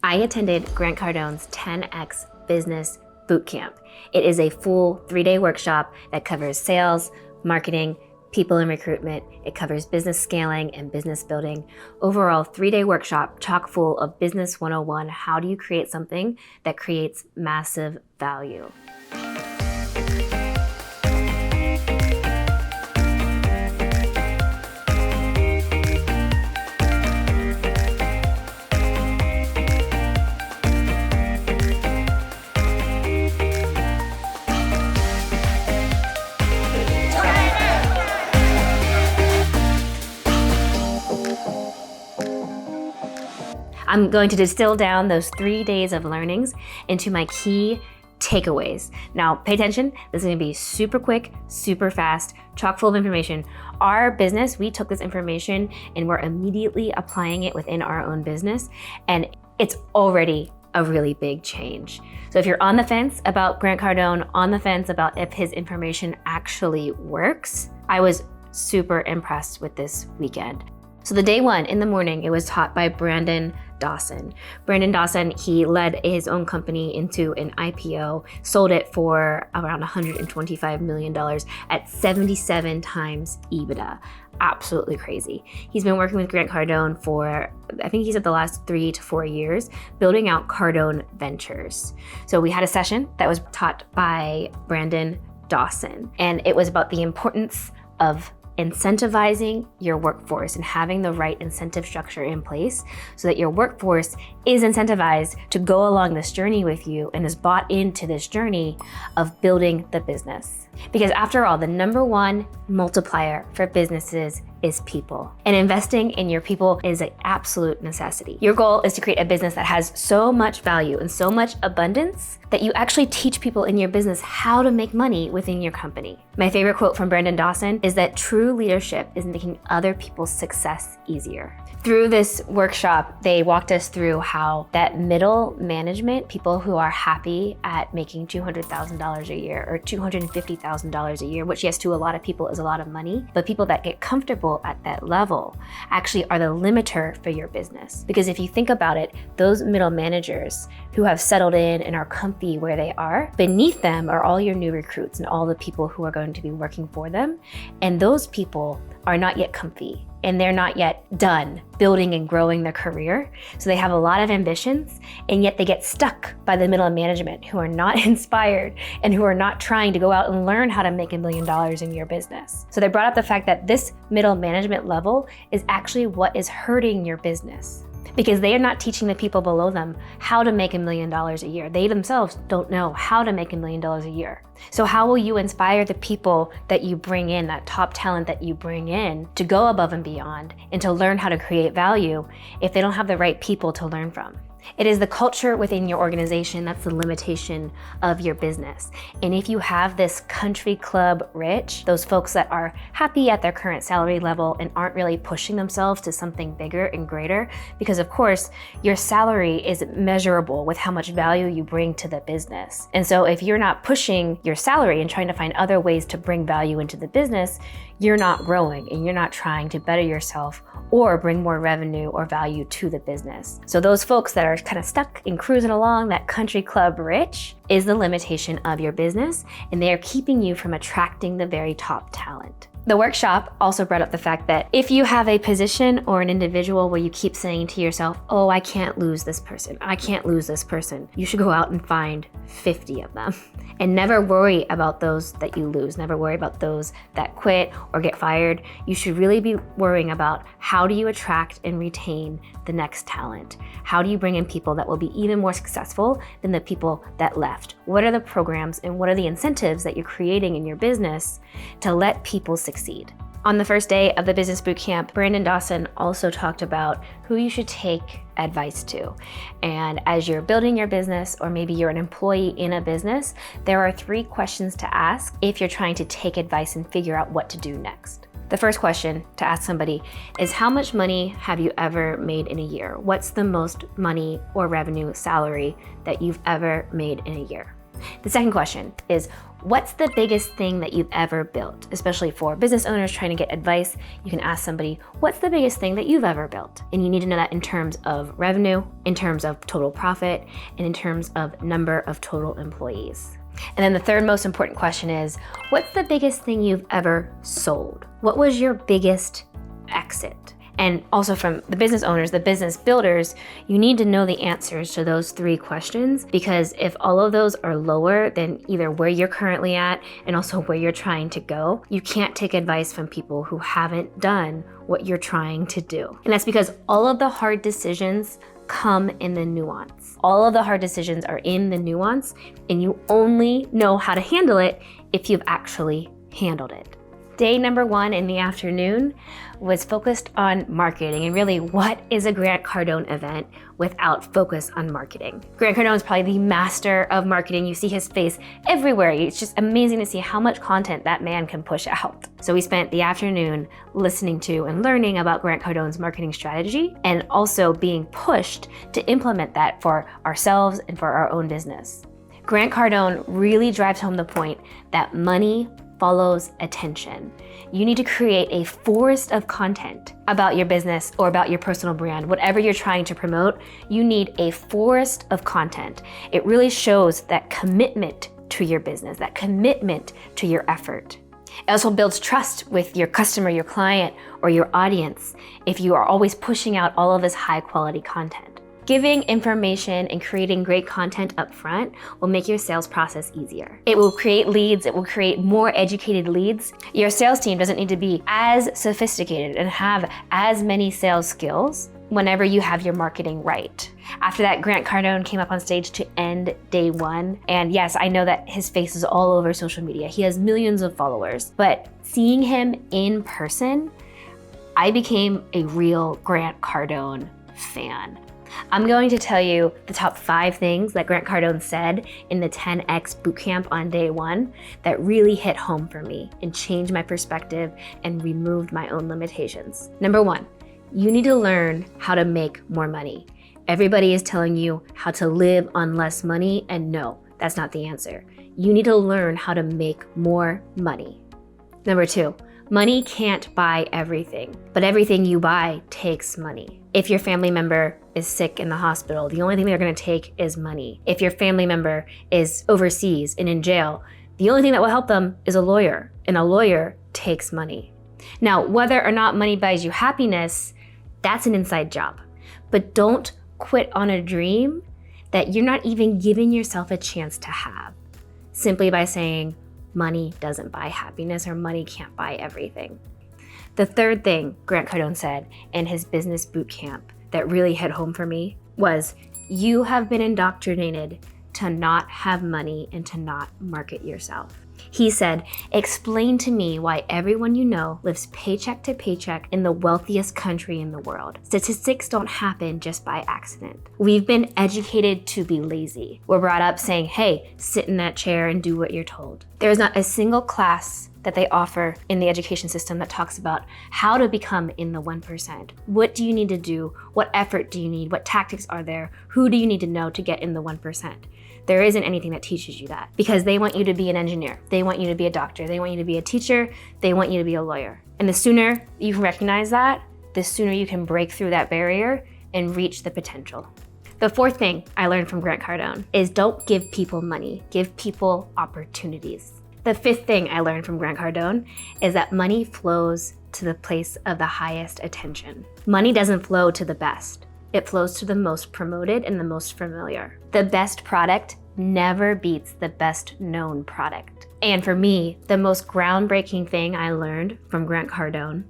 I attended Grant Cardone's 10X Business Bootcamp. It is a full 3-day workshop that covers sales, marketing, people and recruitment. It covers business scaling and business building. Overall, 3-day workshop chock full of Business 101. How do you create something that creates massive value? I'm going to distill down those 3 days of learnings into my key takeaways. Now, pay attention. This is going to be super quick, super fast, chock full of information. Our business, we took this information and we're immediately applying it within our own business, and it's already a really big change. So if you're on the fence about Grant Cardone, on the fence about if his information actually works, I was super impressed with this weekend. So the day one in the morning, it was taught by Brandon Dawson. Brandon Dawson, he led his own company into an IPO, sold it for around $125 million at 77 times EBITDA. Absolutely crazy. He's been working with Grant Cardone for, I think he said the last 3 to 4 years, building out Cardone Ventures. So we had a session that was taught by Brandon Dawson, and it was about the importance of incentivizing your workforce and having the right incentive structure in place so that your workforce is incentivized to go along this journey with you and is bought into this journey of building the business. Because after all, the number one multiplier for businesses is people. And investing in your people is an absolute necessity. Your goal is to create a business that has so much value and so much abundance that you actually teach people in your business how to make money within your company. My favorite quote from Brandon Dawson is that true leadership is making other people's success easier. Through this workshop, they walked us through how that middle management, people who are happy at making $200,000 a year or $250,000 a year, which yes, to a lot of people is a lot of money, but people that get comfortable at that level actually are the limiter for your business. Because if you think about it, those middle managers who have settled in and are comfy where they are, beneath them are all your new recruits and all the people who are going to be working for them. And those people are not yet comfy and they're not yet done building and growing their career. So they have a lot of ambitions, and yet they get stuck by the middle management who are not inspired and who are not trying to go out and learn how to make $1 million in your business. So they brought up the fact that this middle management level is actually what is hurting your business, because they are not teaching the people below them how to make $1 million a year. They themselves don't know how to make $1 million a year. So how will you inspire the people that you bring in, that top talent that you bring in, to go above and beyond and to learn how to create value if they don't have the right people to learn from? It is the culture within your organization that's the limitation of your business. And if you have this country club rich, those folks that are happy at their current salary level and aren't really pushing themselves to something bigger and greater, because of course, your salary is measurable with how much value you bring to the business. And so if you're not pushing your salary and trying to find other ways to bring value into the business, you're not growing and you're not trying to better yourself or bring more revenue or value to the business. So those folks that are kind of stuck and cruising along that country club rich is the limitation of your business, and they are keeping you from attracting the very top talent. The workshop also brought up the fact that if you have a position or an individual where you keep saying to yourself, oh, I can't lose this person, I can't lose this person, you should go out and find 50 of them and never worry about those that you lose. Never worry about those that quit or get fired. You should really be worrying about how do you attract and retain the next talent? How do you bring in people that will be even more successful than the people that left? What are the programs and what are the incentives that you're creating in your business to let people succeed? On the first day of the Business Bootcamp, Brandon Dawson also talked about who you should take advice to. And as you're building your business, or maybe you're an employee in a business, there are 3 questions to ask if you're trying to take advice and figure out what to do next. The first question to ask somebody is, how much money have you ever made in a year? What's the most money or revenue salary that you've ever made in a year? The second question is, what's the biggest thing that you've ever built? Especially for business owners trying to get advice, you can ask somebody, what's the biggest thing that you've ever built? And you need to know that in terms of revenue, in terms of total profit, and in terms of number of total employees. And then the third most important question is, what's the biggest thing you've ever sold? What was your biggest exit? And also from the business owners, the business builders, you need to know the answers to those three questions, because if all of those are lower than either where you're currently at and also where you're trying to go, you can't take advice from people who haven't done what you're trying to do. And that's because all of the hard decisions come in the nuance. All of the hard decisions are in the nuance, and you only know how to handle it if you've actually handled it. Day number 1 in the afternoon was focused on marketing, and really, what is a Grant Cardone event without focus on marketing? Grant Cardone is probably the master of marketing. You see his face everywhere. It's just amazing to see how much content that man can push out. So we spent the afternoon listening to and learning about Grant Cardone's marketing strategy, and also being pushed to implement that for ourselves and for our own business. Grant Cardone really drives home the point that money follows attention. You need to create a forest of content about your business or about your personal brand, whatever you're trying to promote. You need a forest of content. It really shows that commitment to your business, that commitment to your effort. It also builds trust with your customer, your client, or your audience if you are always pushing out all of this high quality content. Giving information and creating great content up front will make your sales process easier. It will create leads, it will create more educated leads. Your sales team doesn't need to be as sophisticated and have as many sales skills whenever you have your marketing right. After that, Grant Cardone came up on stage to end day 1. And yes, I know that his face is all over social media. He has millions of followers, but seeing him in person, I became a real Grant Cardone fan. I'm going to tell you the top 5 things that Grant Cardone said in the 10X bootcamp on day 1 that really hit home for me and changed my perspective and removed my own limitations. Number 1, you need to learn how to make more money. Everybody is telling you how to live on less money, and no, that's not the answer. You need to learn how to make more money. Number 2, money can't buy everything, but everything you buy takes money. If your family member is sick in the hospital, the only thing they're gonna take is money. If your family member is overseas and in jail, the only thing that will help them is a lawyer, and a lawyer takes money. Now, whether or not money buys you happiness, that's an inside job. But don't quit on a dream that you're not even giving yourself a chance to have, simply by saying, money doesn't buy happiness, or money can't buy everything. The third thing Grant Cardone said in his business bootcamp that really hit home for me was, you have been indoctrinated to not have money and to not market yourself. He said, explain to me why everyone you know lives paycheck to paycheck in the wealthiest country in the world. Statistics don't happen just by accident. We've been educated to be lazy. We're brought up saying, hey, sit in that chair and do what you're told. There is not a single class that they offer in the education system that talks about how to become in the 1%. What do you need to do? What effort do you need? What tactics are there? Who do you need to know to get in the 1%? There isn't anything that teaches you that, because they want you to be an engineer. They want you to be a doctor. They want you to be a teacher. They want you to be a lawyer. And the sooner you can recognize that, the sooner you can break through that barrier and reach the potential. The fourth thing I learned from Grant Cardone is, don't give people money, give people opportunities. The fifth thing I learned from Grant Cardone is that money flows to the place of the highest attention. Money doesn't flow to the best. It flows to the most promoted and the most familiar. The best product never beats the best known product. And for me, the most groundbreaking thing I learned from Grant Cardone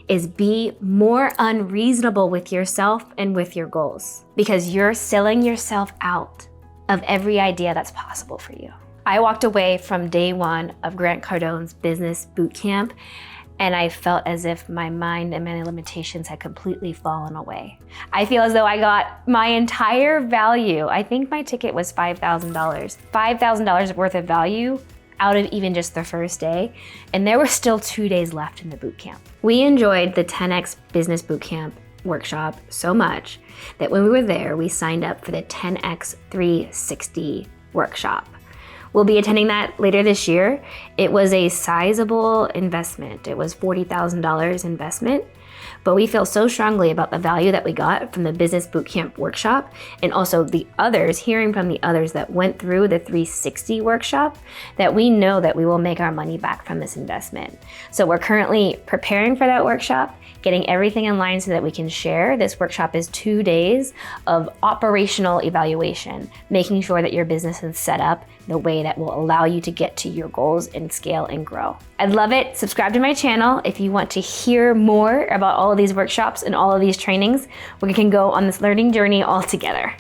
is, be more unreasonable with yourself and with your goals, because you're selling yourself out of every idea that's possible for you. I walked away from day 1 of Grant Cardone's business bootcamp, and I felt as if my mind and my limitations had completely fallen away. I feel as though I got my entire value. I think my ticket was $5,000. $5,000 worth of value out of even just the first day, and there were still 2 days left in the bootcamp. We enjoyed the 10X Business Bootcamp workshop so much that when we were there, we signed up for the 10X 360 workshop, We'll be attending that later this year. It was a sizable investment. It was $40,000 investment. But we feel so strongly about the value that we got from the Business Bootcamp workshop, and also the others, hearing from the others that went through the 360 workshop, that we know that we will make our money back from this investment. So we're currently preparing for that workshop, getting everything in line so that we can share. This workshop is 2 days of operational evaluation, making sure that your business is set up the way that will allow you to get to your goals and scale and grow. I'd love it. Subscribe to my channel if you want to hear more about all of these workshops and all of these trainings. We can go on this learning journey all together.